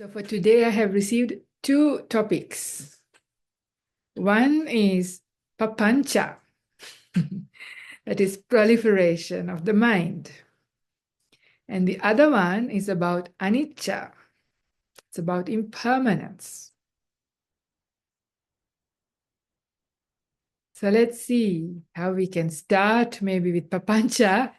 So for today, I have received two topics. One is papancha, that is proliferation of the mind. And the other one is about anicca. It's about impermanence. So let's see how we can start maybe with papancha.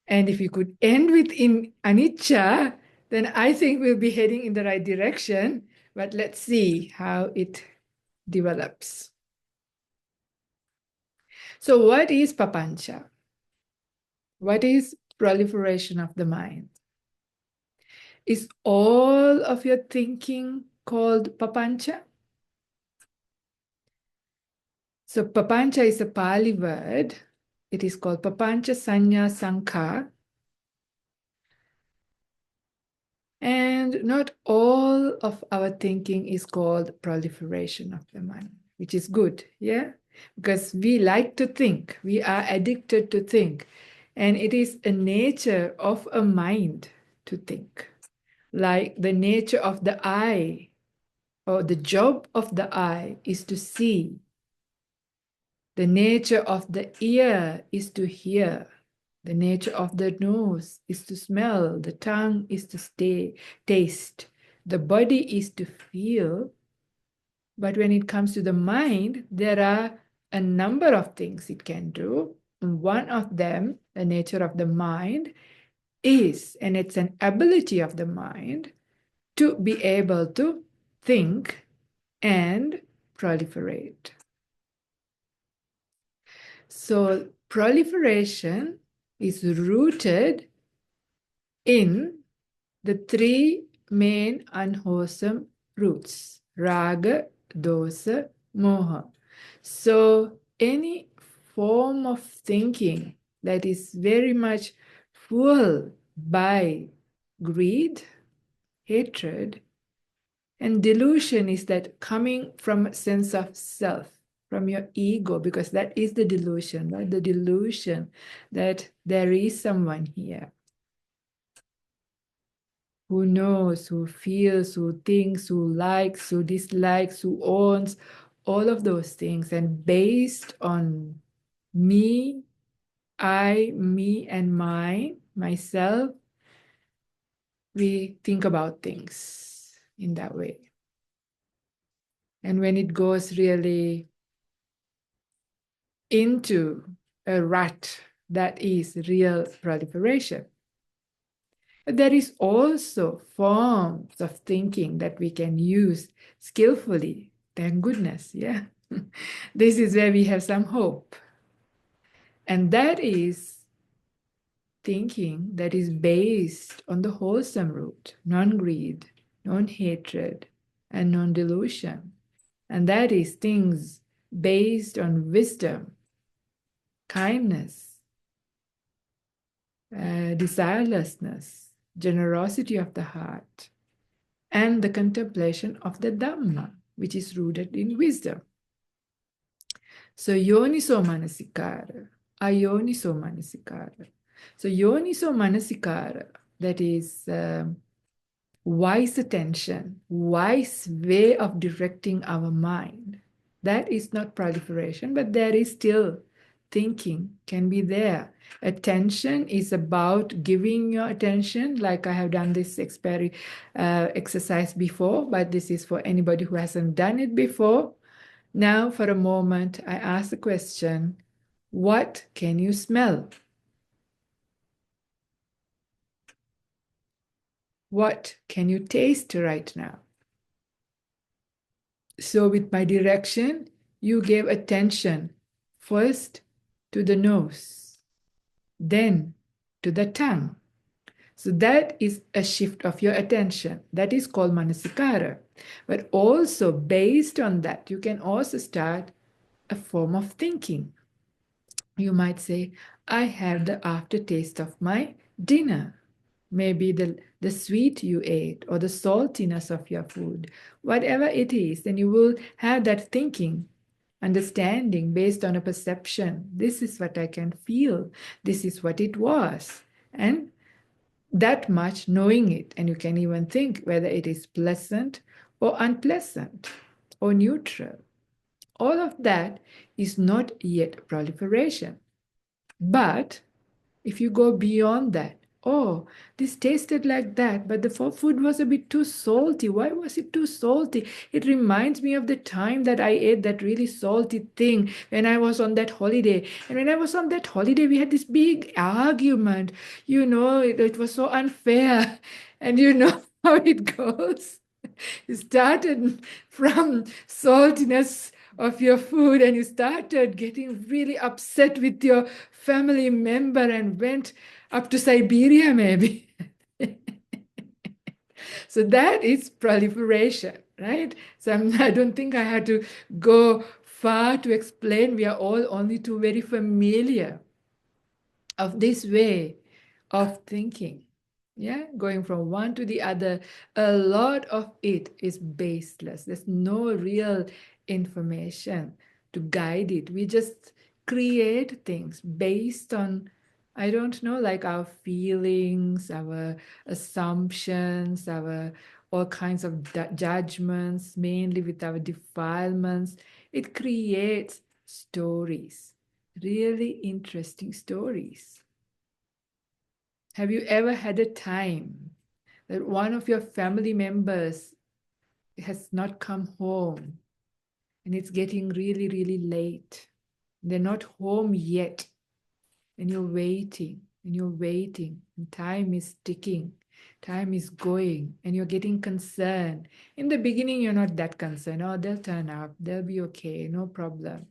And if we could end with anicca, then I think we'll be heading in the right direction. But let's see how it develops. So what is papancha? What is proliferation of the mind? Is all of your thinking called papancha? So papancha is a Pali word. It is called papancha sanya sankha. And not all of our thinking is called proliferation of the mind, which is good, yeah? Because we like to think. We are addicted to think. And it is a nature of a mind to think. Like the nature of the eye, or the job of the eye is to see. The nature of the ear is to hear. The nature of the nose is to smell. The tongue is to taste. The body is to feel. But when it comes to the mind, there are a number of things it can do. And one of them, the nature of the mind, is, and it's an ability of the mind, to be able to think and proliferate. So proliferation is rooted in the three main unwholesome roots: raga, dosa, moha. So any form of thinking that is very much fueled by greed, hatred, and delusion is that coming from a sense of self, from your ego, because that is the delusion, right? The delusion that there is someone here who knows, who feels, who thinks, who likes, who dislikes, who owns, all of those things. And based on me, I, me, and mine, myself, we think about things in that way. And when it goes really into a rut, that is real proliferation. But there is also forms of thinking that we can use skillfully. Thank goodness, yeah. This is where we have some hope. And that is thinking that is based on the wholesome root, non-greed, non-hatred, and non-delusion. And that is things based on wisdom, kindness, desirelessness, generosity of the heart, and the contemplation of the Dhamma, which is rooted in wisdom. So yoniso manasikara, ayoniso manasikara. So yoniso manasikara, that is wise attention, wise way of directing our mind. That is not proliferation, but there is still thinking can be there. Attention is about giving your attention, like I have done this exercise before, but this is for anybody who hasn't done it before. Now, for a moment, I ask the question, what can you smell? What can you taste right now? So with my direction, you gave attention first to the nose, then to the tongue. So that is a shift of your attention. That is called manasikara. But also based on that, you can also start a form of thinking. You might say, I have the aftertaste of my dinner. Maybe the sweet you ate or the saltiness of your food, whatever it is, then you will have that thinking, understanding based on a perception. This is what I can feel. This is what it was. And that much knowing it, and you can even think whether it is pleasant or unpleasant or neutral. All of that is not yet proliferation. But if you go beyond that, oh, this tasted like that, but the food was a bit too salty. Why was it too salty? It reminds me of the time that I ate that really salty thing when I was on that holiday. And when I was on that holiday, we had this big argument. It was so unfair. And you know how it goes. You started from saltiness of your food and you started getting really upset with your family member and went up to Siberia maybe. So that is proliferation, right? So I don't think I had to go far to explain. We are all only too very familiar of this way of thinking. Yeah, going from one to the other, a lot of it is baseless. There's no real information to guide it. We just create things based on, I don't know, like our feelings, our assumptions, our all kinds of judgments, mainly with our defilements. It creates stories, really interesting stories. Have you ever had a time that one of your family members has not come home and it's getting really, really late? They're not home yet, and you're waiting and you're waiting, and time is ticking, time is going, and you're getting concerned. In the beginning, you're not that concerned. Oh, they'll turn up, they'll be okay, no problem.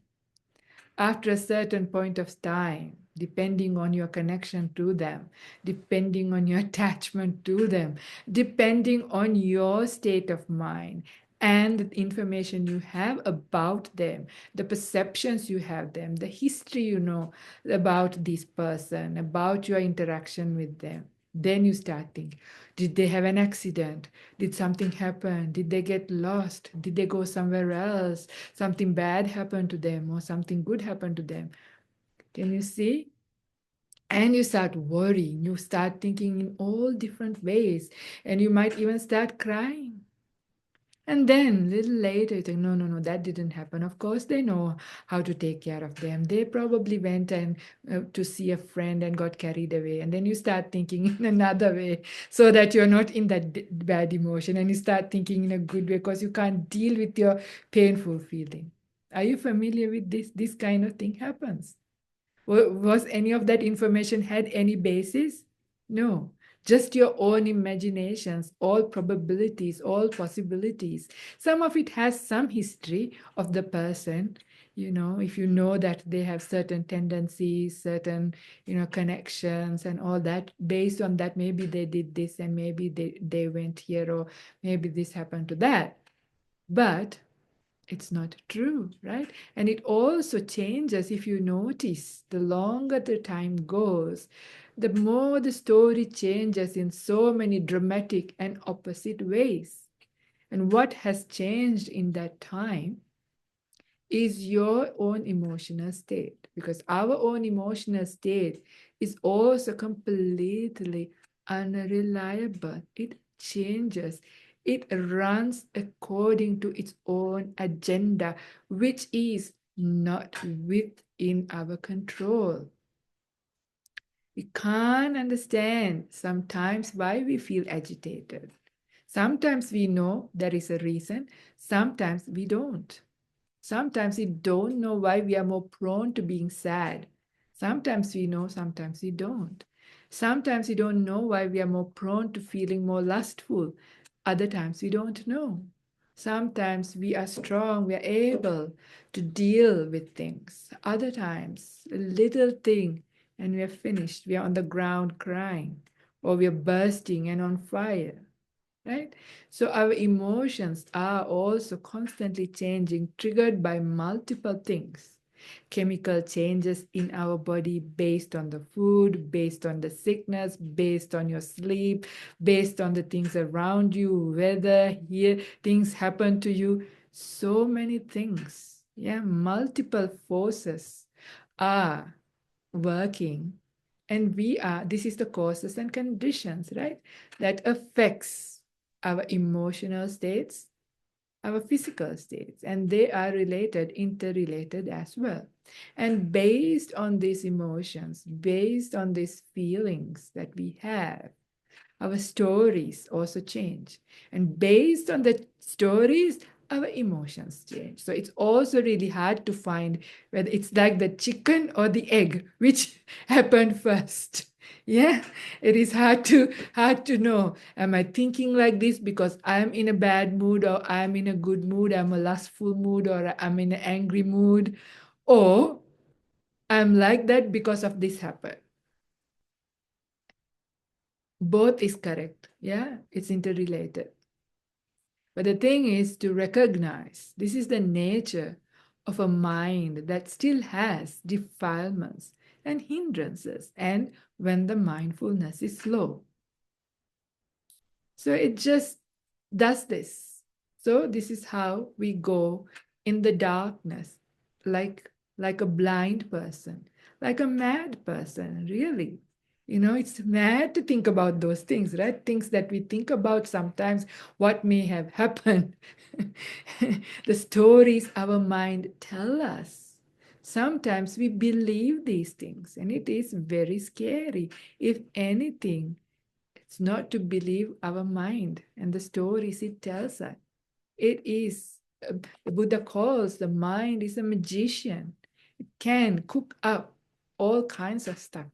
After a certain point of time, depending on your connection to them, depending on your attachment to them, depending on your state of mind and the information you have about them, the perceptions you have them, the history you know about this person, about your interaction with them. Then you start thinking, did they have an accident? Did something happen? Did they get lost? Did they go somewhere else? Something bad happened to them or something good happened to them. Can you see? And you start worrying. You start thinking in all different ways. And you might even start crying. And then a little later, you think, no, no, no, that didn't happen. Of course, they know how to take care of them. They probably went and to see a friend and got carried away. And then you start thinking in another way so that you're not in that bad emotion. And you start thinking in a good way because you can't deal with your painful feeling. Are you familiar with this? This kind of thing happens. Was any of that information had any basis? No, just your own imaginations, all probabilities, all possibilities. Some of it has some history of the person. If you know that they have certain tendencies, certain, connections and all that, based on that, maybe they did this and maybe they went here or maybe this happened to that. But it's not true, right? And it also changes if you notice, the longer the time goes, the more the story changes in so many dramatic and opposite ways. And what has changed in that time is your own emotional state, because our own emotional state is also completely unreliable. It changes. It runs according to its own agenda, which is not within our control. We can't understand sometimes why we feel agitated. Sometimes we know there is a reason, sometimes we don't. Sometimes we don't know why we are more prone to being sad. Sometimes we know, sometimes we don't. Sometimes we don't know why we are more prone to feeling more lustful. Other times we don't know. Sometimes we are strong, we are able to deal with things. Other times, a little thing and we are finished. We are on the ground crying, or we are bursting and on fire. Right? So our emotions are also constantly changing, triggered by multiple things. Chemical changes in our body based on the food, based on the sickness, based on your sleep, based on the things around you, weather, here, things happen to you. So many things. Yeah, multiple forces are working And this is the causes and conditions, right? That affects our emotional states, our physical states, and they are related, interrelated as well. And based on these emotions, based on these feelings that we have, our stories also change. And based on the stories, our emotions change. So it's also really hard to find whether it's like the chicken or the egg, which happened first. Yeah, it is hard to know. Am I thinking like this because I'm in a bad mood, or I'm in a good mood, I'm a lustful mood, or I'm in an angry mood, or I'm like that because of this happened? Both is correct. Yeah, it's interrelated. But the thing is to recognize this is the nature of a mind that still has defilements and hindrances, and when the mindfulness is low. So it just does this. So this is how we go in the darkness, like like a blind person, like a mad person, really. It's mad to think about those things, right? Things that we think about sometimes, what may have happened. The stories our mind tell us. Sometimes we believe these things, and it is very scary. If anything, it's not to believe our mind and the stories it tells us. It is, the Buddha calls the mind is a magician. It can cook up all kinds of stuff.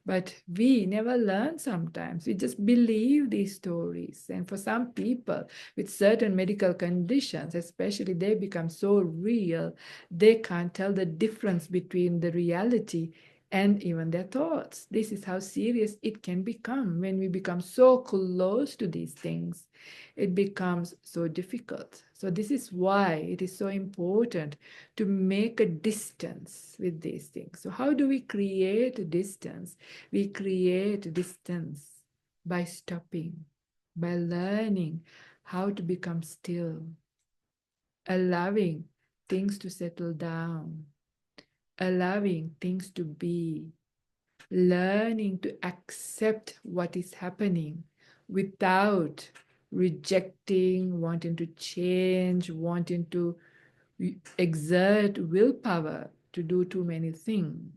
But we never learn sometimes. We just believe these stories. And for some people with certain medical conditions, especially, they become so real, they can't tell the difference between the reality and even their thoughts. This is how serious it can become when we become so close to these things. It becomes so difficult. So, this is why it is so important to make a distance with these things. So, how do we create a distance? We create distance by stopping, by learning how to become still, allowing things to settle down, allowing things to be, learning to accept what is happening without rejecting, wanting to change, wanting to exert willpower to do too many things.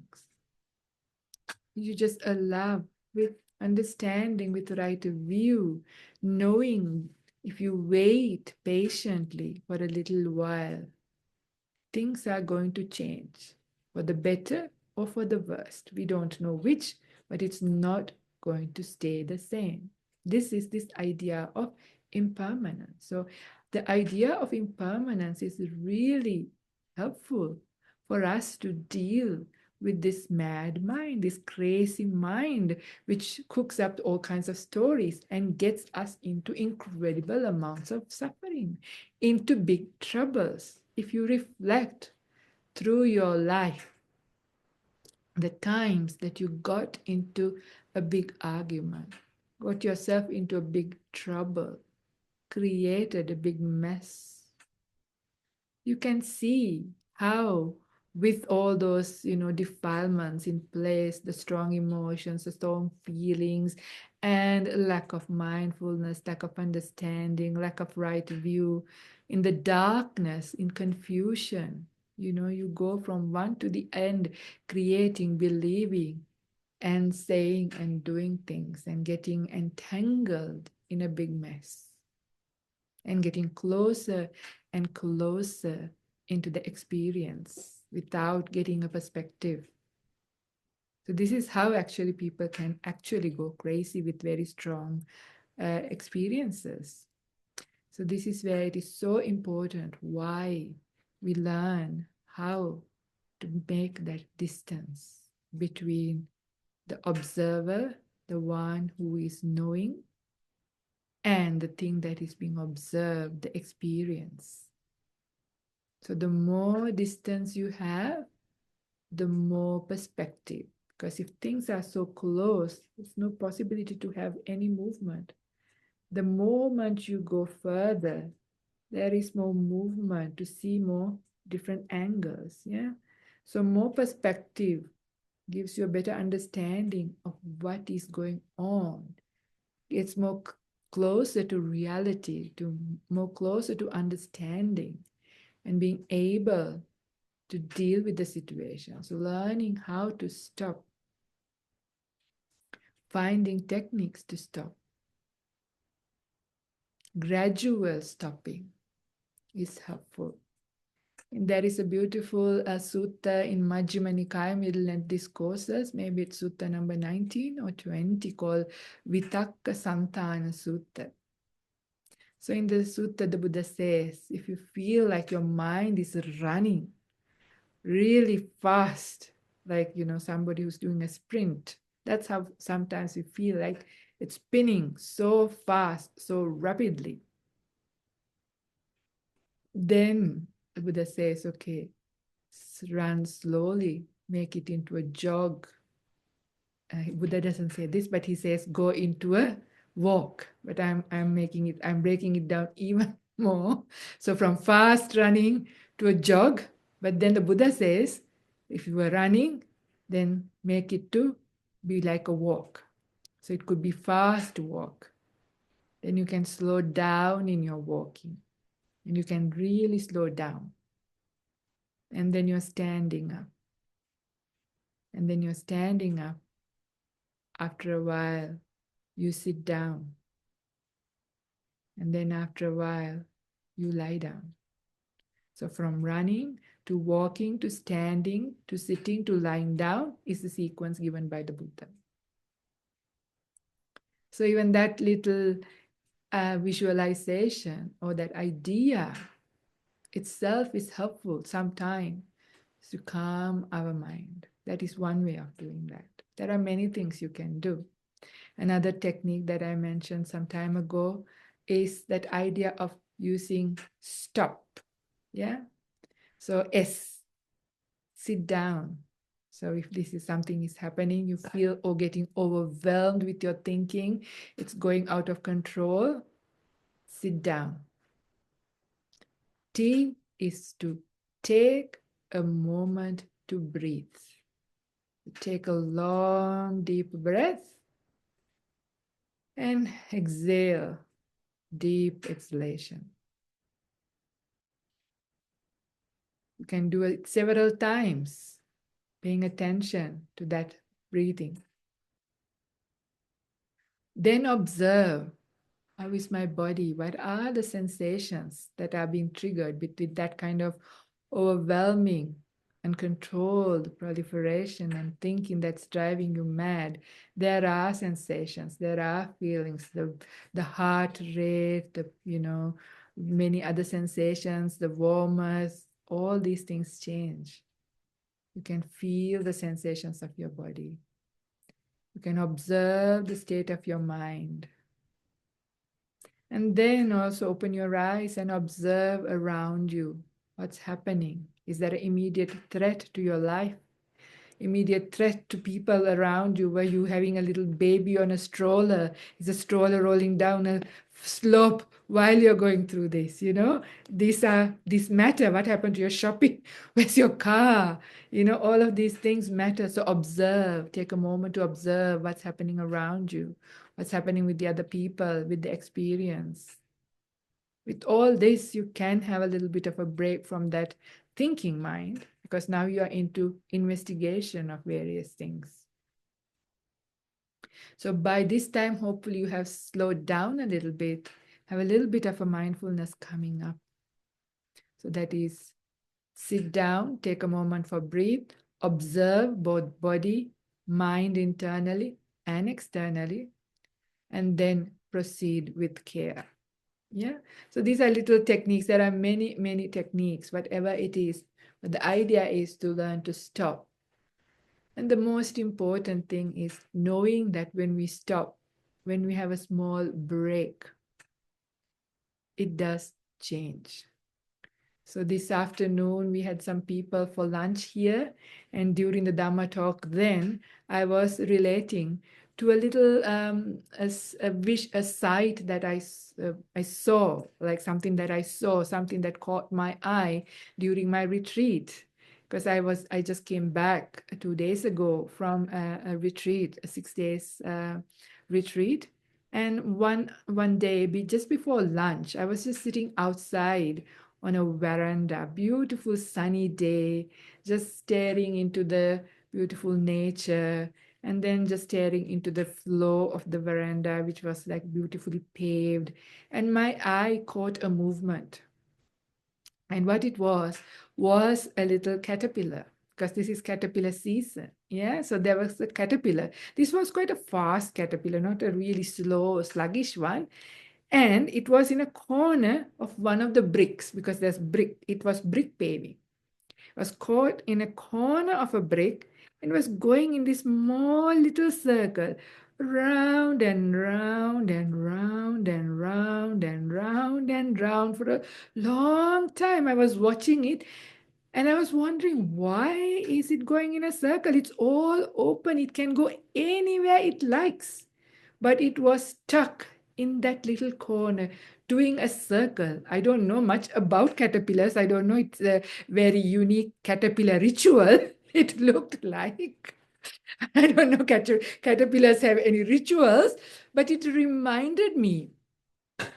You just allow with understanding, with the right view, knowing if you wait patiently for a little while, things are going to change for the better or for the worst. We don't know which, but it's not going to stay the same. This is this idea of impermanence. So the idea of impermanence is really helpful for us to deal with this mad mind, this crazy mind, which cooks up all kinds of stories and gets us into incredible amounts of suffering, into big troubles. If you reflect through your life, the times that you got into a big argument, got yourself into a big trouble, created a big mess, you can see how, with all those defilements in place, the strong emotions, the strong feelings, and lack of mindfulness, lack of understanding, lack of right view, in the darkness, in confusion, you go from one to the end, creating, believing, and saying and doing things, and getting entangled in a big mess, and getting closer and closer into the experience without getting a perspective. So this is how actually people can actually go crazy with very strong experiences. So this is where it is so important why we learn how to make that distance between the observer, the one who is knowing, and the thing that is being observed, the experience. So the more distance you have, the more perspective. Because if things are so close, there's no possibility to have any movement. The moment you go further, there is more movement to see more different angles. Yeah. So more perspective gives you a better understanding of what is going on. It's more closer to reality, to more closer to understanding and being able to deal with the situation. So learning how to stop, finding techniques to stop, gradual stopping is helpful. And there is a beautiful sutta in Majjhima Nikaya, Middle Length Discourses, maybe it's sutta number 19 or 20, called Vitakka Santana Sutta. So in the sutta, the Buddha says, if you feel like your mind is running really fast, like, somebody who's doing a sprint, that's how sometimes you feel like it's spinning so fast, so rapidly. Then the Buddha says, okay, run slowly, make it into a jog. Buddha doesn't say this, but he says go into a walk. But I'm breaking it down even more. So from fast running to a jog, but then the Buddha says, if you are running, then make it to be like a walk. So it could be fast walk. Then you can slow down in your walking, and you can really slow down. And then you're standing up. And then you're standing up. After a while, you sit down. And then after a while, you lie down. So from running to walking to standing to sitting to lying down is the sequence given by the Buddha. So even that little visualization or that idea itself is helpful sometimes to calm our mind. That is one way of doing that. There are many things you can do. Another technique that I mentioned some time ago is that idea of using stop. Yeah. So S, sit down. So if this is something is happening, you feel or getting overwhelmed with your thinking, it's going out of control, sit down. T is to take a moment to breathe. Take a long, deep breath and exhale, deep exhalation. You can do it several times, paying attention to that breathing. Then observe, how is my body? What are the sensations that are being triggered with that kind of overwhelming, uncontrolled proliferation and thinking that's driving you mad? There are sensations, there are feelings, the heart rate, many other sensations, the warmth, all these things change. You can feel the sensations of your body. You can observe the state of your mind. And then also open your eyes and observe around you what's happening. Is there an immediate threat to your life? Immediate threat to people around you? Were you having a little baby on a stroller? Is a stroller rolling down a slope while you're going through this? These matter. What happened to your shopping? Where's your car? All of these things matter. So observe, take a moment to observe what's happening around you, what's happening with the other people, with the experience. With all this, you can have a little bit of a break from that thinking mind, because now you are into investigation of various things. So by this time, hopefully you have slowed down a little bit, have a little bit of a mindfulness coming up. So that is, sit down, take a moment for breathe, observe both body, mind internally and externally, and then proceed with care. Yeah. So these are little techniques. There are many, many techniques, whatever it is. But the idea is to learn to stop. And the most important thing is knowing that when we stop, when we have a small break, it does change. So this afternoon, we had some people for lunch here. And during the Dhamma talk then, I was relating to a little a sight that I saw, like something that I saw, something that caught my eye during my retreat. because I just came back 2 days ago from a retreat, a 6 days retreat. And one day, just before lunch, I was just sitting outside on a veranda, beautiful sunny day, just staring into the beautiful nature, and then just staring into the floor of the veranda, which was like beautifully paved. And my eye caught a movement. And what it was a little caterpillar, because this is caterpillar season. Yeah, so there was a caterpillar. This was quite a fast caterpillar, not a really slow, sluggish one. And it was in a corner of one of the bricks, because there's brick, it was brick paving. It was caught in a corner of a brick and was going in this small little circle, round and round and round and round and round and round for a long time. I was watching it and I was wondering, why is it going in a circle? It's all open, it can go anywhere it likes. But it was stuck in that little corner doing a circle. I don't know much about caterpillars. I don't know, it's a very unique caterpillar ritual. It looked like. I don't know caterpillars have any rituals, but it reminded me,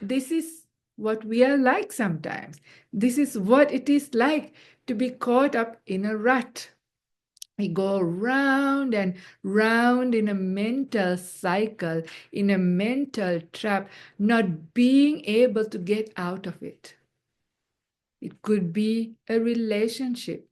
this is what we are like sometimes. This is what it is like to be caught up in a rut. We go round and round in a mental cycle, in a mental trap, not being able to get out of it. It could be a relationship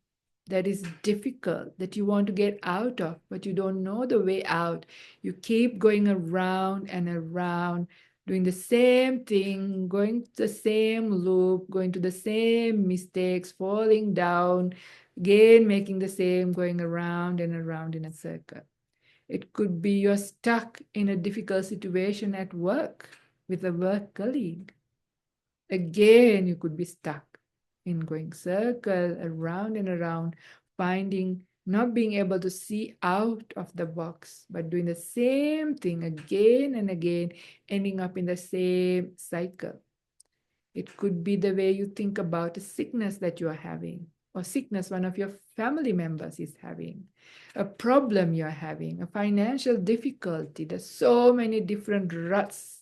that is difficult, that you want to get out of, but you don't know the way out. You keep going around and around, doing the same thing, going to the same loop, going to the same mistakes, falling down, again making the same, going around and around in a circle. It could be you're stuck in a difficult situation at work with a work colleague. Again, you could be stuck in going circle around and around, finding not being able to see out of the box, but doing the same thing again and again, ending up in the same cycle. It could be the way you think about a sickness that you are having, or sickness one of your family members is having, a problem you're having, a financial difficulty. There's so many different ruts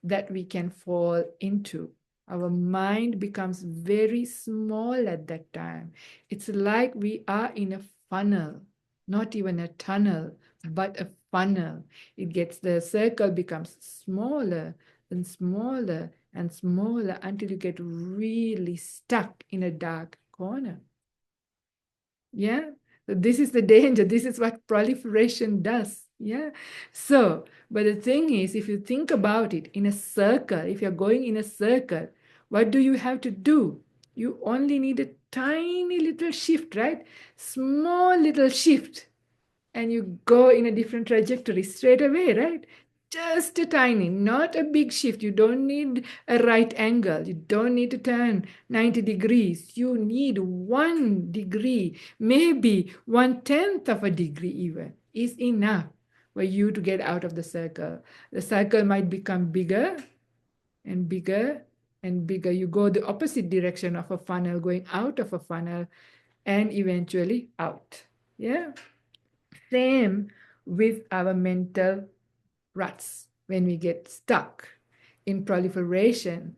that we can fall into. Our mind becomes very small at that time. It's like we are in a funnel, not even a tunnel, but a funnel. The circle becomes smaller and smaller and smaller until you get really stuck in a dark corner. Yeah. So this is the danger. This is what proliferation does. Yeah. So, but the thing is, if you think about it in a circle, if you're going in a circle, what do you have to do? You only need a tiny little shift, right? Small little shift, and you go in a different trajectory straight away, right? Just a tiny, not a big shift. You don't need a right angle. You don't need to turn 90 degrees. You need 1 degree, maybe 1/10 of a degree even is enough for you to get out of the circle. The circle might become bigger and bigger and bigger. You go the opposite direction of a funnel, going out of a funnel and eventually out. Yeah. Same with our mental ruts when we get stuck in proliferation.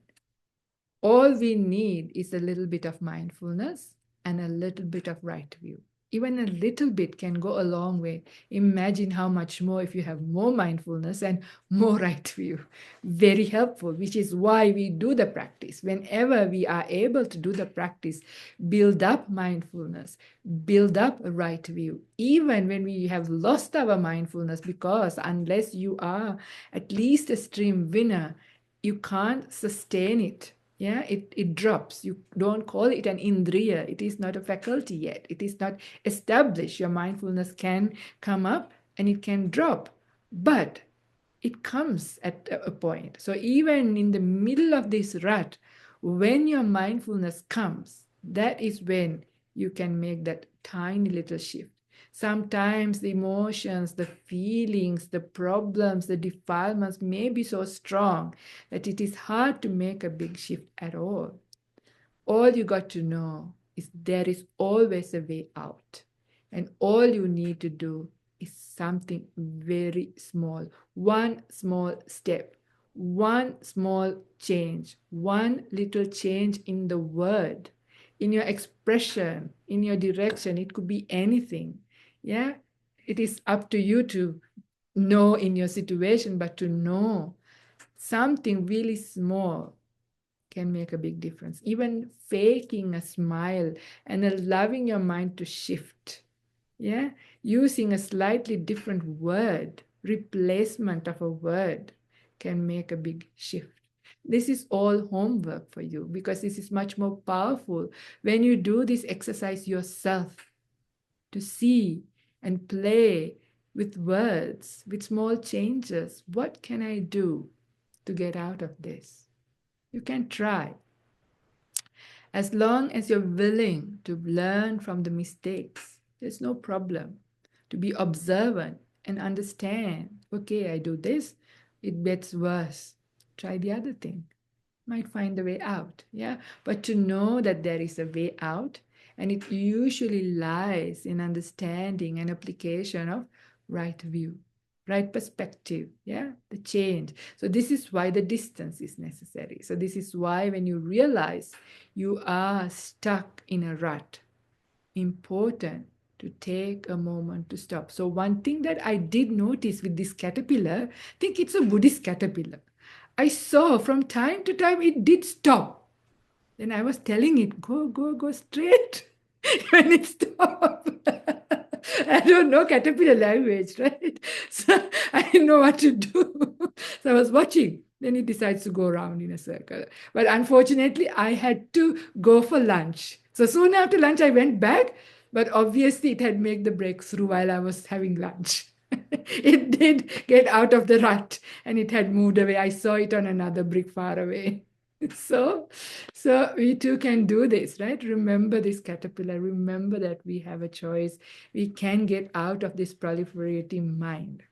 All we need is a little bit of mindfulness and a little bit of right view. Even a little bit can go a long way. Imagine how much more if you have more mindfulness and more right view. Very helpful, which is why we do the practice. Whenever we are able to do the practice, build up mindfulness, build up a right view. Even when we have lost our mindfulness, because unless you are at least a stream winner, you can't sustain it. Yeah, it drops. You don't call it an indriya. It is not a faculty yet. It is not established. Your mindfulness can come up and it can drop, but it comes at a point. So even in the middle of this rut, when your mindfulness comes, that is when you can make that tiny little shift. Sometimes the emotions, the feelings, the problems, the defilements may be so strong that it is hard to make a big shift at all. All you got to know is there is always a way out. And all you need to do is something very small, one small step, one small change, one little change in the word, in your expression, in your direction. It could be anything. Yeah. It is up to you to know in your situation, but to know something really small can make a big difference. Even faking a smile and allowing your mind to shift. Yeah. Using a slightly different word, replacement of a word can make a big shift. This is all homework for you because this is much more powerful when you do this exercise yourself to see and play with words, with small changes. What can I do to get out of this? You can try. As long as you're willing to learn from the mistakes, there's no problem. To be observant and understand, okay, I do this, it gets worse. Try the other thing. Might find a way out. Yeah. But to know that there is a way out, and it usually lies in understanding and application of right view, right perspective. Yeah. The change. So this is why the distance is necessary. So this is why when you realize you are stuck in a rut, important to take a moment to stop. So one thing that I did notice with this caterpillar, I think it's a Buddhist caterpillar. I saw from time to time it did stop. Then I was telling it, go straight. When it stopped. I don't know caterpillar language, right? So I didn't know what to do. So I was watching. Then it decides to go around in a circle. But unfortunately, I had to go for lunch. So soon after lunch, I went back. But obviously, it had made the breakthrough while I was having lunch. It did get out of the rut and it had moved away. I saw it on another brick far away. So, so we too can do this, right? Remember this caterpillar. Remember that we have a choice. We can get out of this proliferating mind.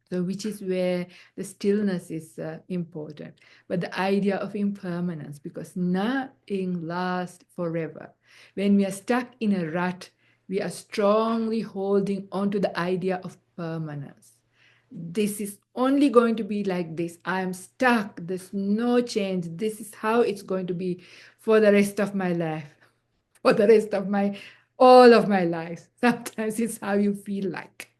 So, which is where the stillness is important. But the idea of impermanence, because nothing lasts forever. When we are stuck in a rut, we are strongly holding on to the idea of permanence. This is only going to be like this. I am stuck. There's no change. This is how it's going to be for the rest of my life, for the rest of all of my life. Sometimes it's how you feel like.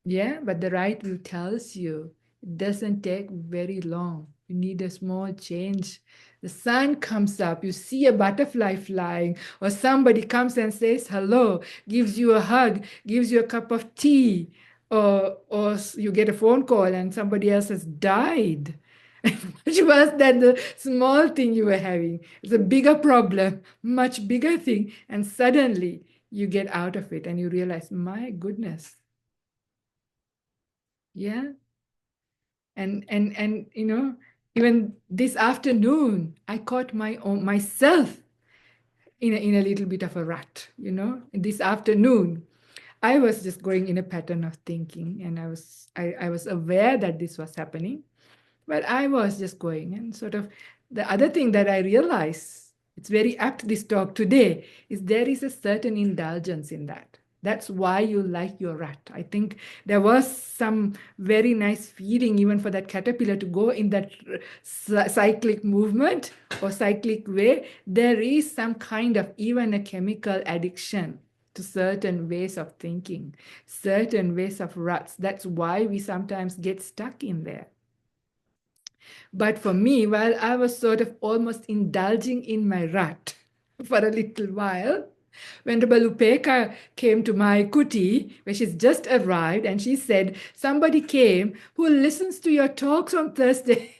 Yeah, but the right view tells you it doesn't take very long. You need a small change. The sun comes up, you see a butterfly flying, or somebody comes and says hello, gives you a hug, gives you a cup of tea, or you get a phone call and somebody else has died. Much worse than the small thing you were having. It's a bigger problem, much bigger thing. And suddenly you get out of it and you realize, my goodness, yeah. And even this afternoon, I caught myself in a little bit of a rut, this afternoon. I was just going in a pattern of thinking, and I was aware that this was happening, but I was just going. And sort of the other thing that I realized, it's very apt this talk today, is there is a certain indulgence in that. That's why you like your rat. I think there was some very nice feeling even for that caterpillar to go in that cyclic movement or cyclic way. There is some kind of even a chemical addiction to certain ways of thinking, certain ways of ruts. That's why we sometimes get stuck in there. But for me, while I was sort of almost indulging in my rut for a little while, when the Balupeka came to my kuti, where she's just arrived, and she said, somebody came who listens to your talks on Thursday.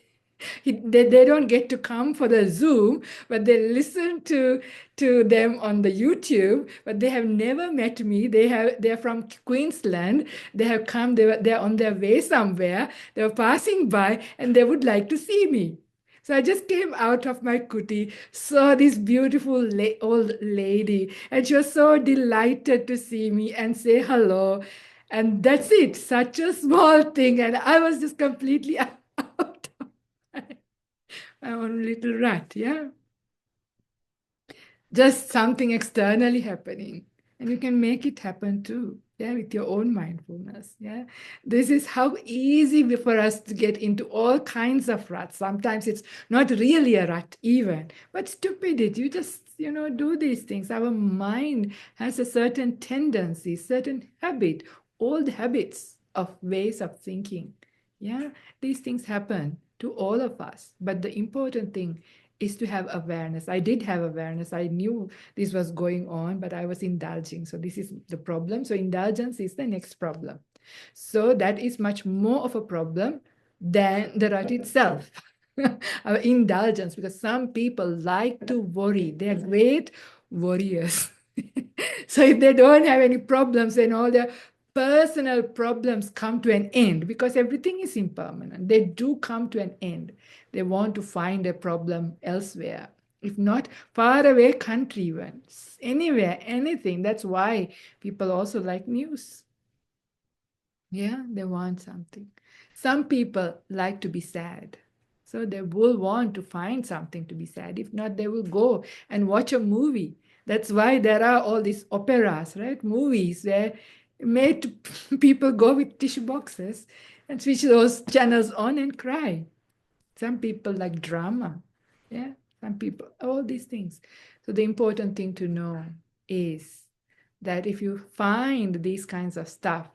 They don't get to come for the Zoom, but they listen to them on the YouTube, but they have never met me. They're from Queensland. They have come, they're on their way somewhere. They were passing by and they would like to see me. So I just came out of my kuti, saw this beautiful old lady, and she was so delighted to see me and say hello. And that's it, such a small thing. And I was just completely out of my own little rat, yeah. just something externally happening, and you can make it happen too, yeah, with your own mindfulness. Yeah, this is how easy for us to get into all kinds of ruts. Sometimes it's not really a rut even, but stupidity. You just, do these things. Our mind has a certain tendency, certain habit, old habits of ways of thinking. Yeah, these things happen to all of us, but the important thing is to have awareness. I did have awareness. I knew this was going on, but I was indulging. So this is the problem. So indulgence is the next problem. So that is much more of a problem than the rut itself. Our indulgence, because some people like to worry. They are great warriors. So if they don't have any problems, then all their personal problems come to an end, because everything is impermanent. They do come to an end. They want to find a problem elsewhere. If not, far away country, even anywhere, anything. That's why people also like news. Yeah, they want something. Some people like to be sad. So they will want to find something to be sad. If not, they will go and watch a movie. That's why there are all these operas, right? Movies where made people go with tissue boxes and switch those channels on and cry. Some people like drama. Yeah, some people, all these things. So the important thing to know is that if you find these kinds of stuff,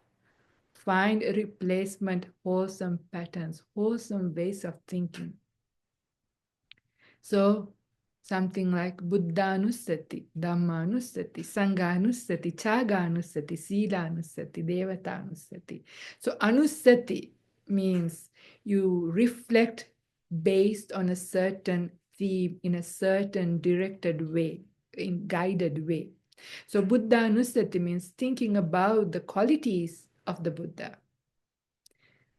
find a replacement wholesome patterns, wholesome ways of thinking. So something like Buddhanusati, Dhammanusati, Sanghanusati, Chaganusati, Silanusati, Devatanusati. So Anusati means you reflect based on a certain theme in a certain directed way, in guided way. So Buddhanusati means thinking about the qualities of the Buddha.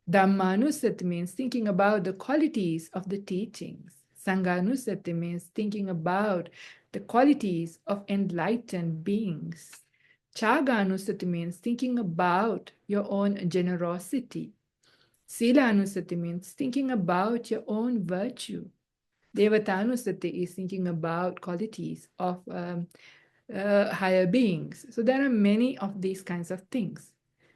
Dhammanusati means thinking about the qualities of the teachings. Sanghanusati means thinking about the qualities of enlightened beings. Chaganusati means thinking about your own generosity. Silanusati means thinking about your own virtue. Devatanusati is thinking about qualities of higher beings. So there are many of these kinds of things.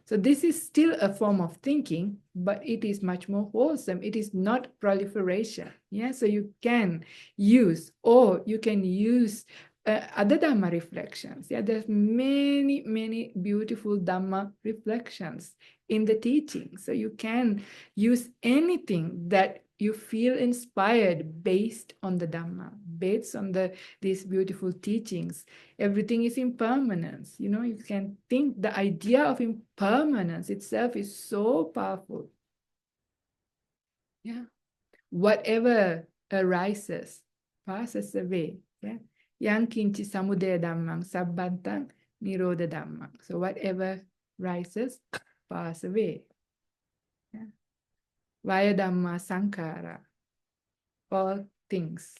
So this is still a form of thinking, but it is much more wholesome. It is not proliferation. Yeah, so you can use, or you can use other Dhamma reflections. Yeah, there's many, many beautiful Dhamma reflections in the teaching. So you can use anything that you feel inspired based on the Dhamma, based on these beautiful teachings. Everything is impermanence. You can think the idea of impermanence itself is so powerful. Yeah. Whatever arises passes away. Yeah. Yang kinchi samudaya dhammang sabbantang nirodha dhammang. So whatever rises pass away. Yeah. Vaya dhamma sankara. All things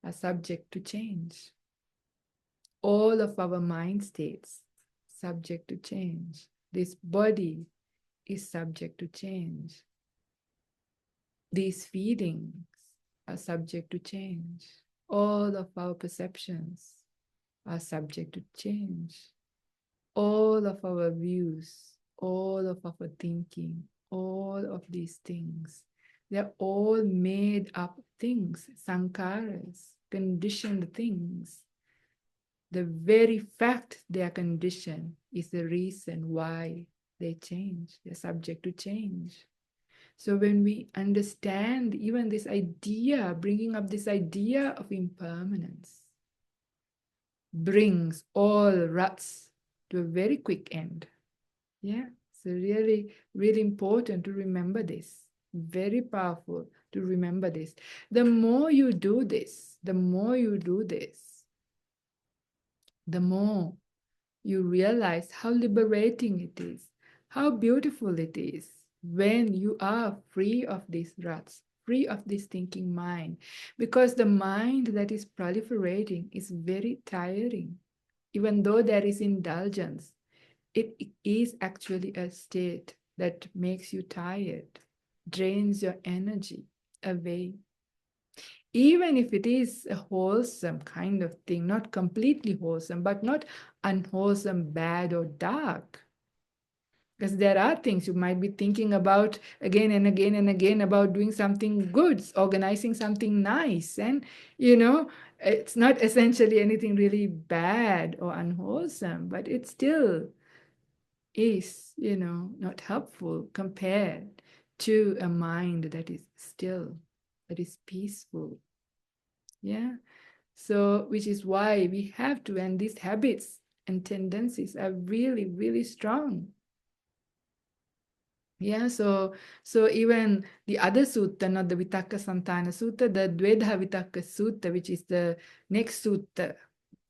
are subject to change. All of our mind states subject to change. This body is subject to change. These feelings are subject to change. All of our perceptions are subject to change. All of our views, all of our thinking, all of these things, they're all made up things, sankharas, conditioned things. The very fact they are conditioned is the reason why they change. They're subject to change. So when we understand even this idea, bringing up this idea of impermanence, brings all ruts to a very quick end. Yeah, so really, really important to remember this. Very powerful to remember this. The more you do this, the more you do this, the more you realize how liberating it is, how beautiful it is when you are free of these ruts, free of this thinking mind. Because the mind that is proliferating is very tiring. Even though there is indulgence, it is actually a state that makes you tired, drains your energy away. even if it is a wholesome kind of thing, not completely wholesome, but not unwholesome, bad, or dark. Because there are things you might be thinking about again and again and again about doing something good, organizing something nice. And, it's not essentially anything really bad or unwholesome, but it still is, not helpful compared to a mind that is still, that is peaceful. Yeah. So, which is why we have to, and these habits and tendencies are really, really strong. Yeah, so even the other sutta, not the Vitaka Santana Sutta, the Dvedha Vitaka Sutta, which is the next sutta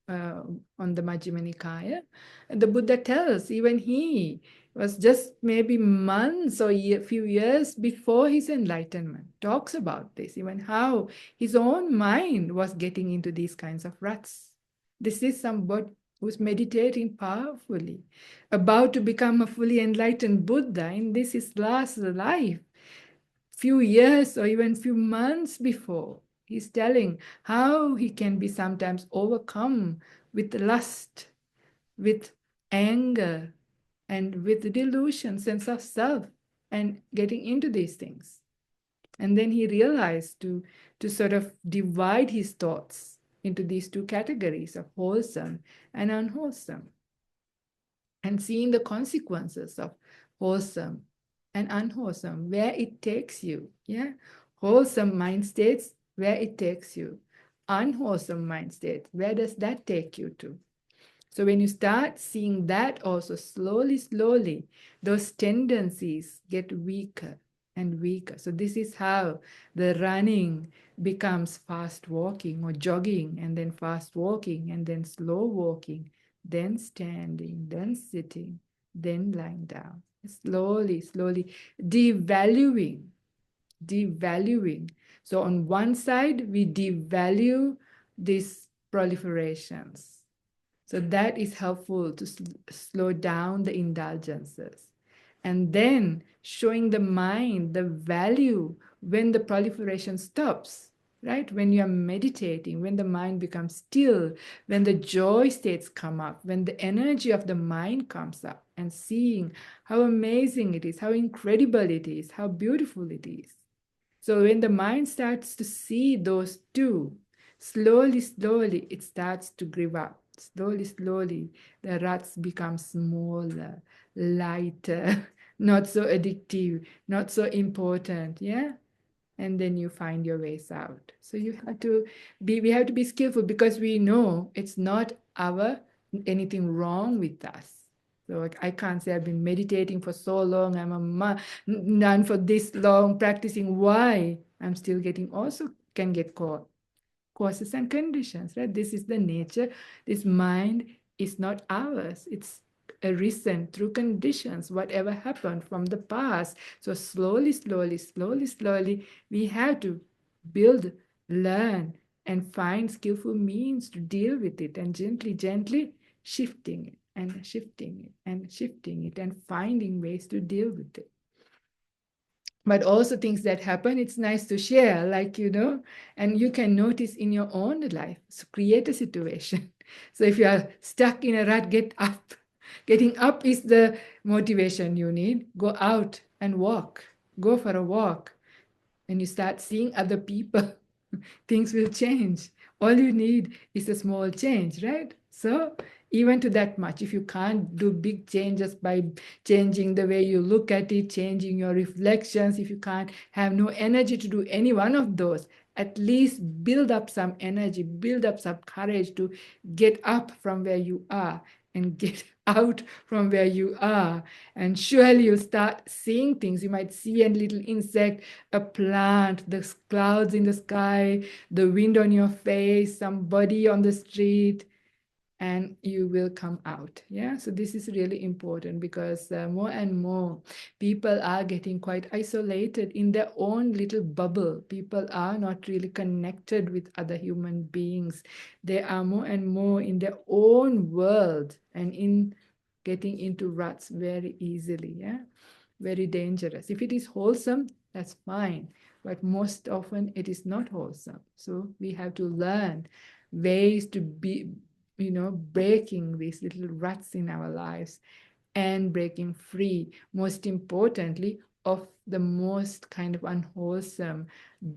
uh, on the Majjhima Nikaya, the Buddha tells even he was just maybe months or few years before his enlightenment, talks about this, even how his own mind was getting into these kinds of ruts. This is somebody who's meditating powerfully, about to become a fully enlightened Buddha in this his last life, few years or even few months before. He's telling how he can be sometimes overcome with lust, with anger, and with delusion, sense of self, and getting into these things. And then he realized to sort of divide his thoughts into these two categories of wholesome and unwholesome, and seeing the consequences of wholesome and unwholesome, where it takes you. Yeah. Wholesome mind states, where it takes you. Unwholesome mind state, where does that take you to? So when you start seeing that also, slowly, slowly, those tendencies get weaker and weaker. So this is how the running becomes fast walking or jogging, and then fast walking, and then slow walking, then standing, then sitting, then lying down. Slowly, slowly devaluing, devaluing. So on one side, we devalue these proliferations. So that is helpful to slow down the indulgences. And then showing the mind the value when the proliferation stops, right? When you are meditating, when the mind becomes still, when the joy states come up, when the energy of the mind comes up, and seeing how amazing it is, how incredible it is, how beautiful it is. So when the mind starts to see those two, slowly, slowly, it starts to give up. Slowly, slowly, the ruts become smaller, lighter, not so addictive, not so important. Yeah. And then you find your ways out. So we have to be skillful, because we know it's not anything wrong with us. So like, I can't say I've been meditating for so long, I'm a nun for this long, practicing. Why? I'm still getting, also can get caught. Causes and conditions, right? This is the nature. This mind is not ours. It's arisen through conditions, whatever happened from the past. So slowly, slowly, slowly, slowly, we have to build, learn, and find skillful means to deal with it, and gently, gently shifting it and shifting it and shifting it and finding ways to deal with it. But also things that happen, it's nice to share, like, and you can notice in your own life. So create a situation. So if you are stuck in a rut, get up. Getting up is the motivation you need. Go out and walk. Go for a walk. And you start seeing other people. Things will change. All you need is a small change, right? So even to that much, if you can't do big changes by changing the way you look at it, changing your reflections, if you can't have no energy to do any one of those, at least build up some energy, build up some courage to get up from where you are and get out from where you are. And surely you'll start seeing things. You might see a little insect, a plant, the clouds in the sky, the wind on your face, somebody on the street, and you will come out. Yeah. So this is really important, because more and more people are getting quite isolated in their own little bubble. People are not really connected with other human beings. They are more and more in their own world, and in getting into ruts very easily. Yeah. Very dangerous. If it is wholesome, that's fine. but most often it is not wholesome. So we have to learn ways to be, breaking these little ruts in our lives and breaking free, most importantly, of the most kind of unwholesome,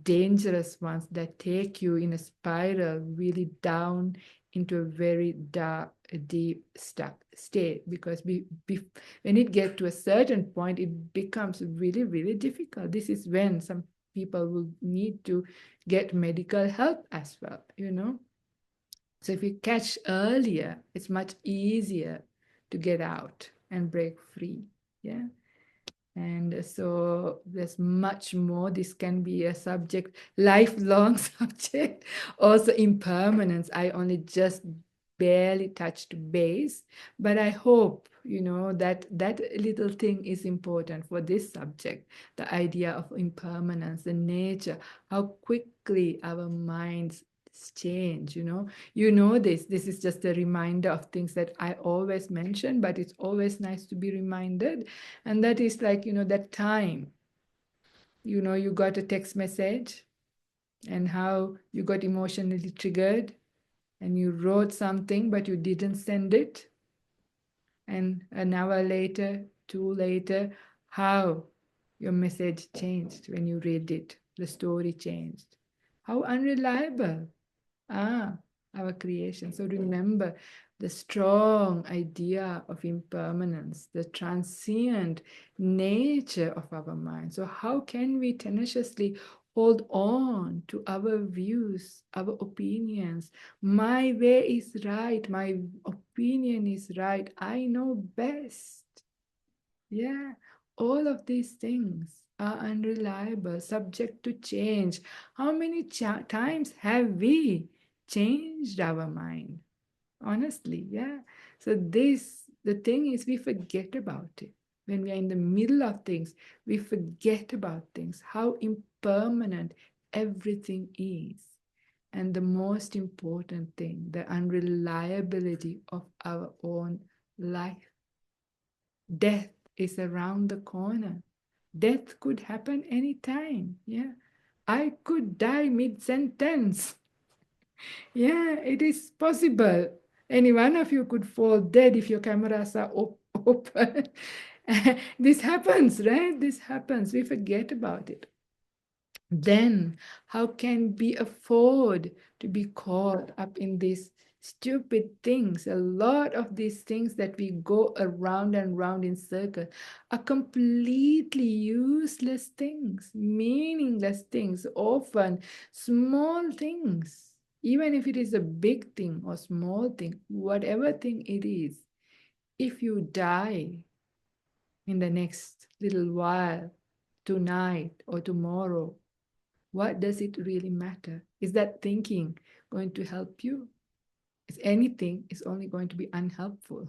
dangerous ones that take you in a spiral really down into a very dark, deep, stuck state. Because when it gets to a certain point, it becomes really, really difficult. This is when some people will need to get medical help as well. So if you catch earlier, it's much easier to get out and break free. Yeah. And so there's much more. This can be a subject, lifelong subject. Also impermanence. I only just barely touched base, but I hope, that that little thing is important for this subject, the idea of impermanence, the nature, how quickly our minds change. This is just a reminder of things that I always mention, but it's always nice to be reminded. And that is like, that time, you got a text message and how you got emotionally triggered and you wrote something, but you didn't send it. And an hour later, two later, how your message changed when you read it, the story changed. How unreliable. Our creation. So remember the strong idea of impermanence, the transient nature of our mind. So how can we tenaciously hold on to our views, our opinions? My way is right. My opinion is right. I know best. Yeah, all of these things are unreliable, subject to change. How many times have we changed our mind? Honestly, yeah. So the thing is, we forget about it. When we are in the middle of things, we forget about things, how impermanent everything is. And the most important thing, the unreliability of our own life. Death is around the corner. Death could happen anytime. Yeah. I could die mid-sentence. Yeah, it is possible. Any one of you could fall dead if your cameras are open. This happens, right? This happens. We forget about it. Then how can we afford to be caught up in these stupid things? A lot of these things that we go around and round in circles are completely useless things, meaningless things, often small things. Even if it is a big thing or small thing, whatever thing it is, if you die in the next little while, tonight or tomorrow, what does it really matter? Is that thinking going to help you? Is anything is only going to be unhelpful?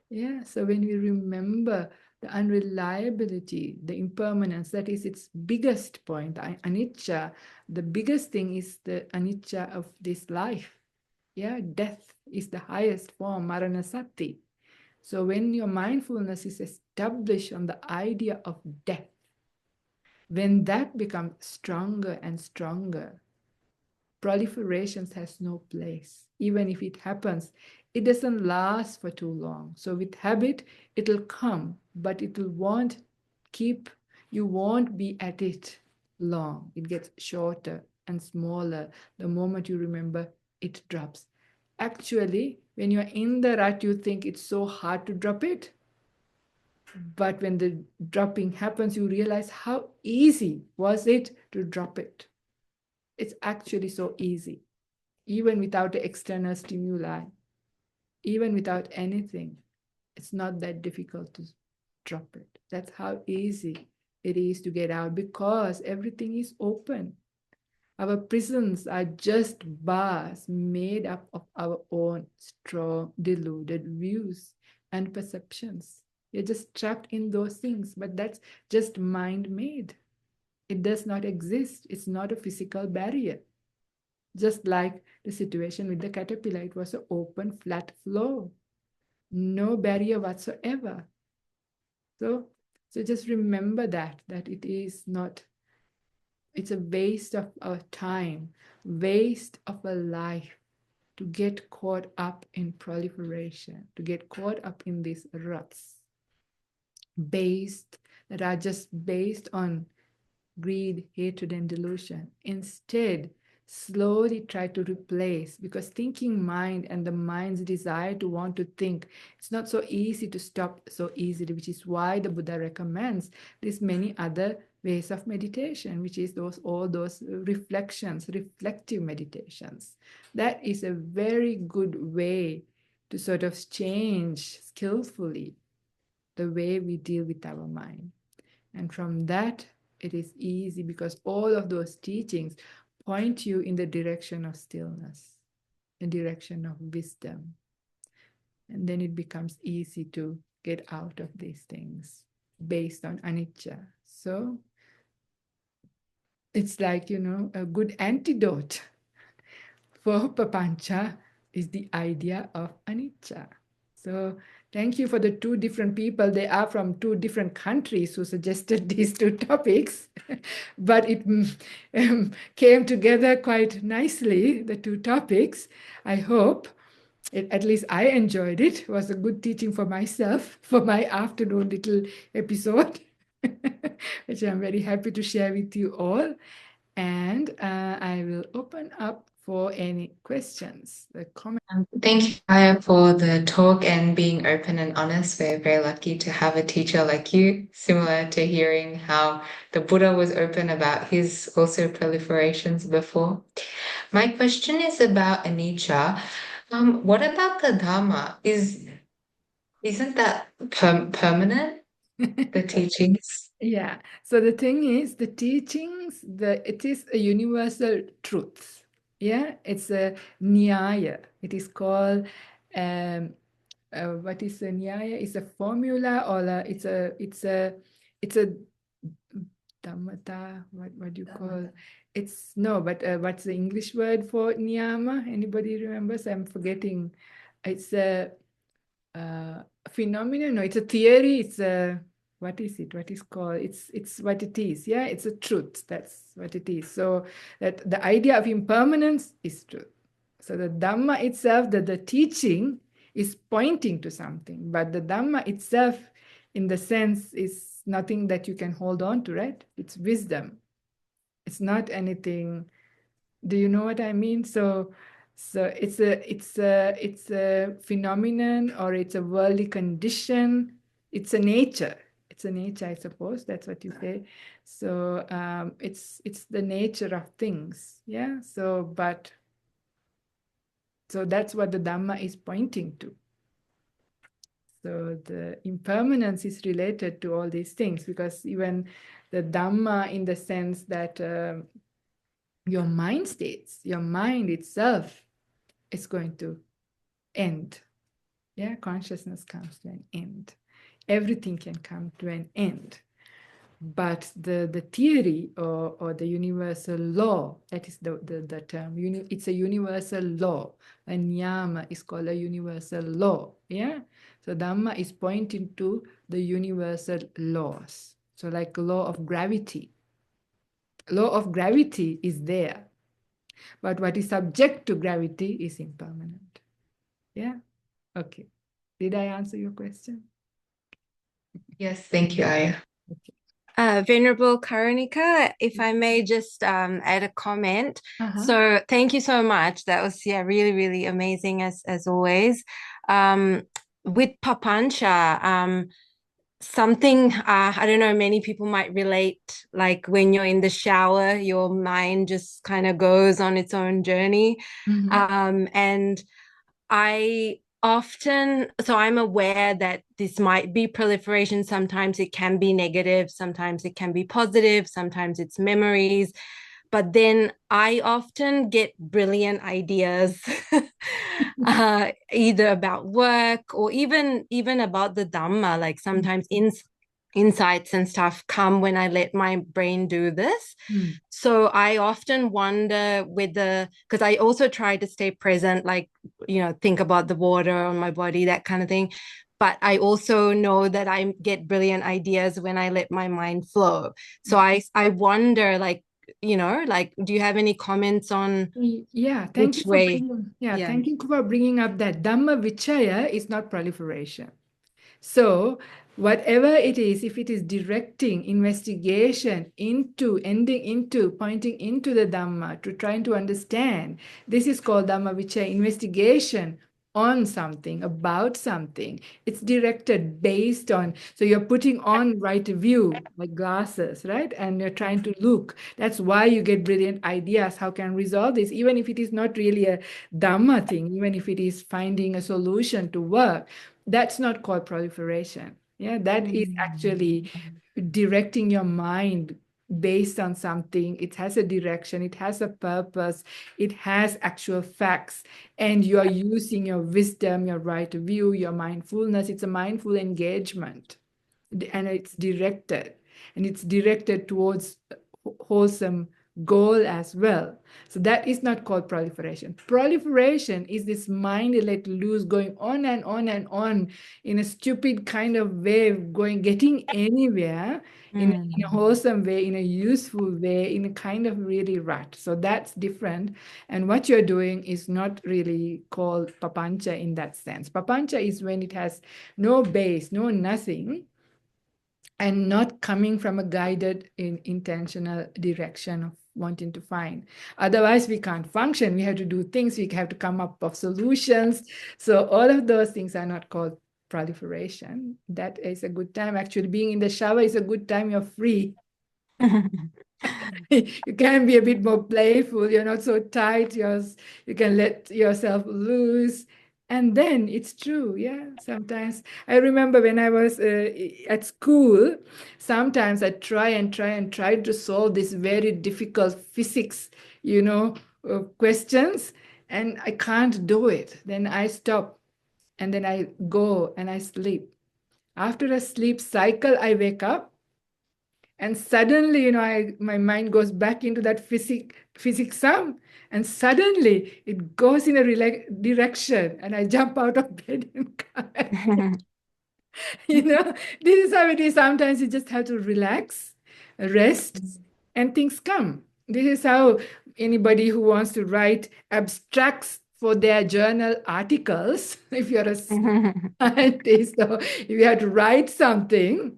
Yeah, so when we remember the unreliability, the impermanence, that is its biggest point, anicca, the biggest thing is the anicca of this life. Yeah, death is the highest form, maranasati. So when your mindfulness is established on the idea of death, when that becomes stronger and stronger, proliferations has no place. Even if it happens, it doesn't last for too long. So with habit, it'll come, but won't keep, you won't be at it long. It gets shorter and smaller. The moment you remember, it drops. Actually, when you're in the rut, you think it's so hard to drop it. But when the dropping happens, you realize how easy was it to drop it. It's actually so easy, even without the external stimuli, even without anything. It's not that difficult to drop it. That's how easy it is to get out because everything is open. Our prisons are just bars made up of our own strong, deluded views and perceptions. You're just trapped in those things, but that's just mind made. It does not exist. It's not a physical barrier. Just like the situation with the caterpillar, it was an open, flat floor, no barrier whatsoever. So just remember that it is not It's a waste of our time, waste of a life to get caught up in proliferation, to get caught up in these ruts based that are just based on greed, hatred, and delusion. Instead, slowly try to replace, because thinking mind and the mind's desire to want to think, it's not so easy to stop so easily, which is why the Buddha recommends these many other ways of meditation, which is all those reflections, reflective meditations. That is a very good way to sort of change skillfully the way we deal with our mind. And from that, it is easy because all of those teachings point you in the direction of stillness, the direction of wisdom. And then it becomes easy to get out of these things based on anicca. So it's like, a good antidote for papancha is the idea of anicca. So thank you for the two different people. They are from two different countries who suggested these two topics, but it came together quite nicely, the two topics. I hope, at least I enjoyed it. It was a good teaching for myself, for my afternoon little episode, which I'm very happy to share with you all. And I will open up for any questions, the comments. Thank you, Aya, for the talk and being open and honest. We're very lucky to have a teacher like you, similar to hearing how the Buddha was open about his also proliferations before. My question is about anicca. What about the Dharma? Isn't that permanent, the teachings? Yeah. So the thing is, the teachings, it is a universal truth. Yeah. It's a nyaya. It is called, what is a nyaya? It's a formula, or it's a dhammata. What do you call? It's no, but what's the English word for niyama? Anybody remembers? I'm forgetting. It's a phenomenon. No, it's a theory. It's a, what is it? What is called? It's what it is. Yeah, it's a truth. That's what it is. So that the idea of impermanence is truth. So the Dhamma itself, the teaching is pointing to something, but the Dhamma itself, in the sense, is nothing that you can hold on to, right? It's wisdom. It's not anything. Do you know what I mean? So it's a phenomenon, or it's a worldly condition. It's a nature. It's a nature, I suppose. That's what you say. So it's the nature of things. Yeah. So that's what the Dhamma is pointing to. So the impermanence is related to all these things, because even the Dhamma, in the sense that your mind states, your mind itself is going to end. Yeah, consciousness comes to an end. Everything can come to an end. But the theory, or the universal law, that is the term, it's a universal law. A niyama is called a universal law. Yeah. So Dhamma is pointing to the universal laws. So like law of gravity. Law of gravity is there. But what is subject to gravity is impermanent. Yeah. Okay. Did I answer your question? Yes, thank you, Aya. Venerable Karunika, if I may just add a comment. So thank you so much. That was really, really amazing as always. With Papancha, something I don't know, many people might relate, like when you're in the shower, your mind just kind of goes on its own journey. And I often, so I'm aware that this might be proliferation. Sometimes it can be negative, sometimes it can be positive, sometimes it's memories. But then I often get brilliant ideas, either about work or even about the Dhamma. Like sometimes insights and stuff come when I let my brain do this. So I often wonder whether, because I also try to stay present, like, think about the water on my body, that kind of thing. But I also know that I get brilliant ideas when I let my mind flow. So I wonder, like, like, do you have any comments on Yeah, thank you which for way? thank you for bringing up that Dhamma Vichaya is not proliferation. So, whatever it is, if it is directing investigation into, ending into, pointing into the Dhamma to trying to understand, this is called Dhamma Vichaya, investigation on something, about something. It's directed based on, so you're putting on right view, like glasses, right? And you're trying to look. That's why you get brilliant ideas. How can I resolve this? Even if it is not really a Dhamma thing, even if it is finding a solution to work, that's not called proliferation. Yeah, that is actually directing your mind based on something. It has a direction, it has a purpose, it has actual facts, and you are using your wisdom, your right view, your mindfulness. It's a mindful engagement, and it's directed towards wholesome goal as well. So that is not called proliferation. Proliferation is this mind let loose, going on and on and on in a stupid kind of way, getting anywhere in a wholesome way, in a useful way, in a kind of really rut. So that's different. And what you're doing is not really called papancha in that sense. Papancha is when it has no base, no nothing, and not coming from a guided intentional direction of wanting to find. Otherwise we can't function. We have to do things, we have to come up with solutions. So all of those things are not called proliferation. That is a good time. Actually, being in the shower is a good time. You're free. You can be a bit more playful. You're not so tight. You can let yourself loose. And then it's true. Yeah. Sometimes I remember when I was at school, sometimes I try to solve this very difficult physics, questions, and I can't do it. Then I stop, and then I go and I sleep. After a sleep cycle, I wake up, and suddenly, my mind goes back into that physics sum, and suddenly it goes in a direction, and I jump out of bed and come. you know, this is how it is. Sometimes you just have to relax, rest, and things come. This is how anybody who wants to write abstracts for their journal articles, if you're a scientist or if you have to write something,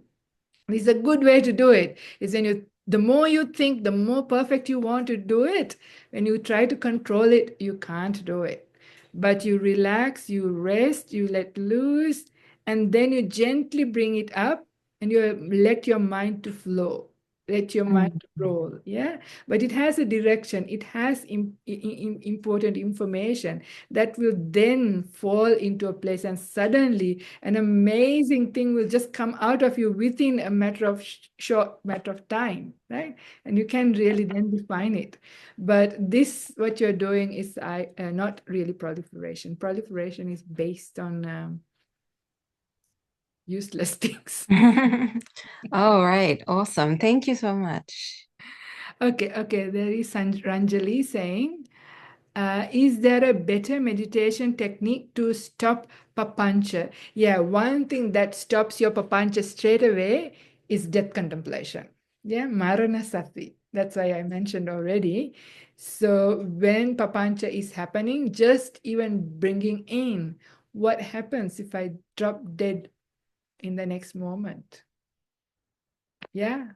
it's a good way to do it. Is when the more you think, the more perfect you want to do it. When you try to control it, you can't do it. But you relax, you rest, you let loose, and then you gently bring it up, and you let your mind to flow. Let your mind roll, yeah. But it has a direction. It has important information that will then fall into a place, and suddenly an amazing thing will just come out of you within a matter of short matter of time, right? And you can really then define it. But this, what you're doing is not really proliferation. Proliferation is based on useless things. All right, awesome. Thank you so much. Okay. There is Ranjali saying, is there a better meditation technique to stop papancha? Yeah, one thing that stops your papancha straight away is death contemplation. Yeah, marana sati. That's why I mentioned already. So when papancha is happening, just even bringing in what happens if I drop dead in the next moment. Yeah,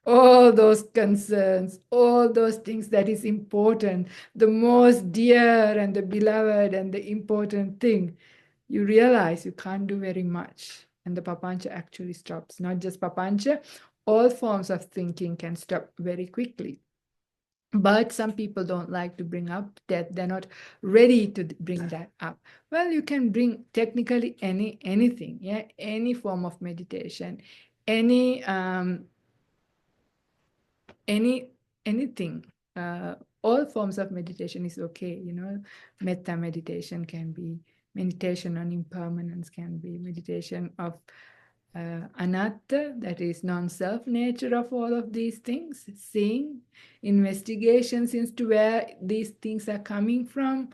all those concerns, all those things that is important, the most dear and the beloved and the important thing, you realize you can't do very much. And the papancha actually stops. Not just papancha, all forms of thinking can stop very quickly. But some people don't like to bring up death. They're not ready to bring that up. Well, you can bring technically anything, yeah, any form of meditation, any anything. All forms of meditation is okay. Metta meditation can be, meditation on impermanence can be, meditation of anatta, that is non-self nature of all of these things, seeing, investigations into where these things are coming from,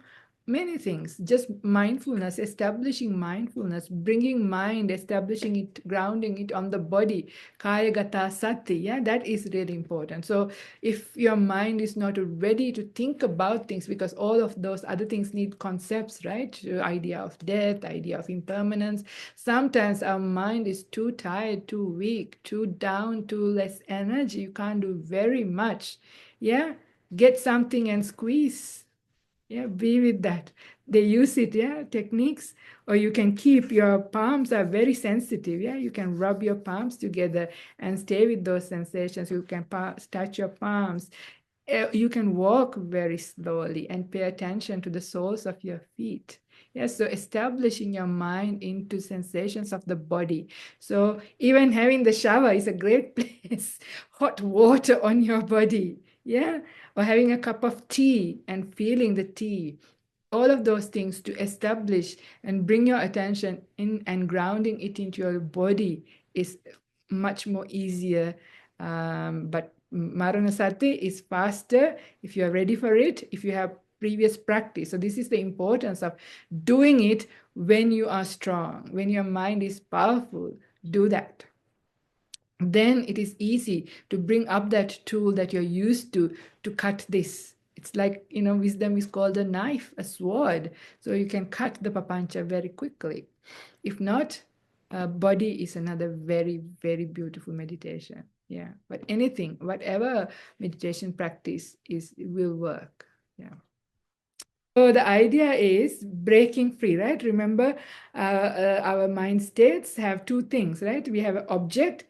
many things. Just mindfulness, establishing mindfulness, bringing mind, establishing it, grounding it on the body. Kaya gata sati, yeah, that is really important. So if your mind is not ready to think about things, because all of those other things need concepts, right? The idea of death, idea of impermanence. Sometimes our mind is too tired, too weak, too down, too less energy. You can't do very much. Yeah, get something and squeeze. Yeah, be with that. They use it, yeah, techniques. Or you can keep your palms are very sensitive. Yeah, you can rub your palms together and stay with those sensations. You can touch your palms. You can walk very slowly and pay attention to the soles of your feet. Yes, so establishing your mind into sensations of the body. So even having the shower is a great place. Hot water on your body. Yeah, or having a cup of tea and feeling the tea. All of those things to establish and bring your attention in and grounding it into your body is much more easier. But Maranasati is faster if you are ready for it, if you have previous practice. So this is the importance of doing it when you are strong, when your mind is powerful. Do that. Then it is easy to bring up that tool that you're used to cut this. It's like, wisdom is called a knife, a sword. So you can cut the papancha very quickly. If not, body is another very, very beautiful meditation. Yeah. But anything, whatever meditation practice is, it will work. Yeah. So the idea is breaking free, right? Remember, our mind states have two things, right? We have an object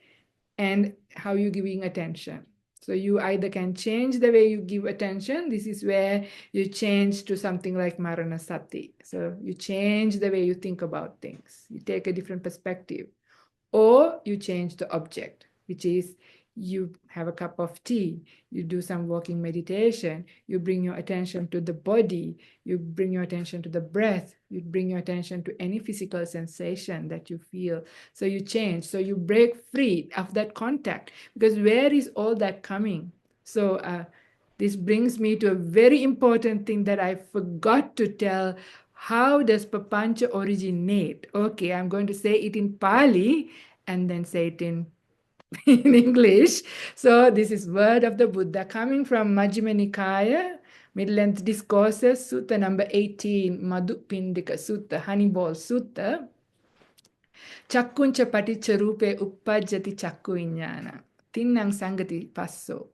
and how you're giving attention. So you either can change the way you give attention. This is where you change to something like Maranasati. So you change the way you think about things. You take a different perspective. Or you change the object, which is you have a cup of tea, you do some walking meditation, you bring your attention to the body, you bring your attention to the breath, you bring your attention to any physical sensation that you feel. So you change, so you break free of that contact, because where is all that coming? So this brings me to a very important thing that I forgot to tell. How does papancha originate? Okay, I'm going to say it in Pali and then say it in, in English. So this is word of the Buddha coming from Majjhima Nikaya, Middle-length Discourses, Sutta number 18, Madhupindika Sutta, Honeyball Sutta. Chakkuncha paticca rupe uppajjati chakku viññāna. Tinnang sangati passo.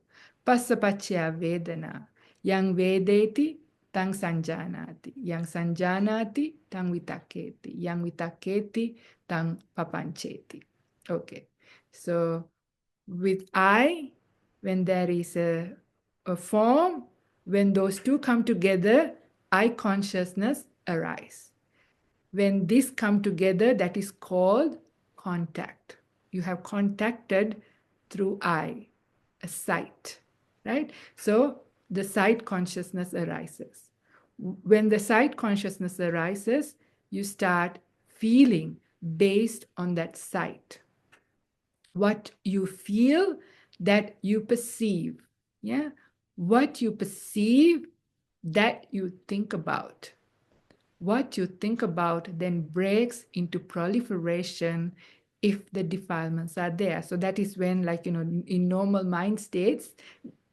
Passa paccaya vedana. Yang vedeti tang sanjanati. Yang sanjanati tang vitaketi. Yang vitaketi tang papancheti. Okay. So with I, when there is a form, when those two come together, I consciousness arise. When these come together, that is called contact. You have contacted through I, a sight, right? So the sight consciousness arises. When the sight consciousness arises, you start feeling based on that sight. What you feel, that you perceive. Yeah. What you perceive, that you think about. What you think about then breaks into proliferation if the defilements are there. So that is when, like, in normal mind states,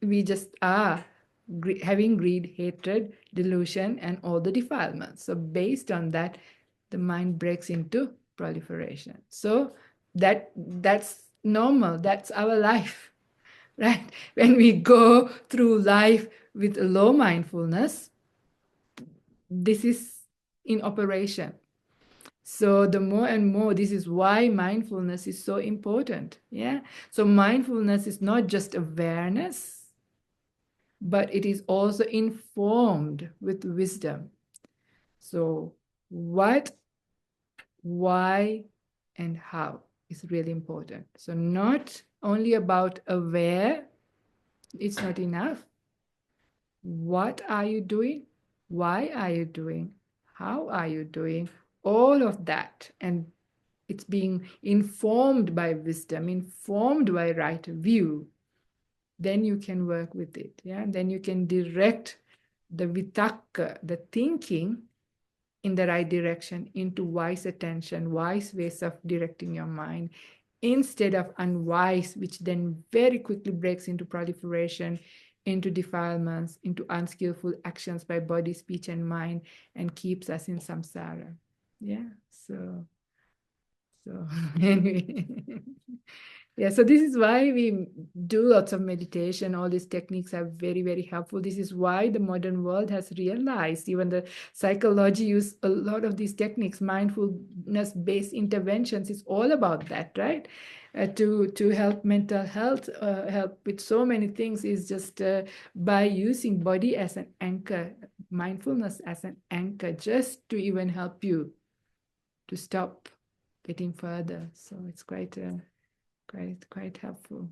we just are having greed, hatred, delusion, and all the defilements. So based on that, the mind breaks into proliferation. So that's normal. That's our life, right? When we go through life with low mindfulness, this is in operation. So the more and more, this is why mindfulness is so important. Yeah. So mindfulness is not just awareness, but it is also informed with wisdom. So what, why, and how is really important. So not only about aware, it's not enough. What are you doing? Why are you doing? How are you doing? All of that. And it's being informed by wisdom, informed by right view. Then you can work with it. Yeah. Then you can direct the vitakka, the thinking in the right direction into wise attention, wise ways of directing your mind, instead of unwise, which then very quickly breaks into proliferation, into defilements, into unskillful actions by body, speech, and mind, and keeps us in samsara. Yeah, so anyway. Yeah, so this is why we do lots of meditation. All these techniques are very, very helpful. This is why the modern world has realized, even the psychology use a lot of these techniques. Mindfulness-based interventions is all about that, right? To help mental health, help with so many things is just by using body as an anchor, mindfulness as an anchor, just to even help you to stop getting further. So it's quite helpful.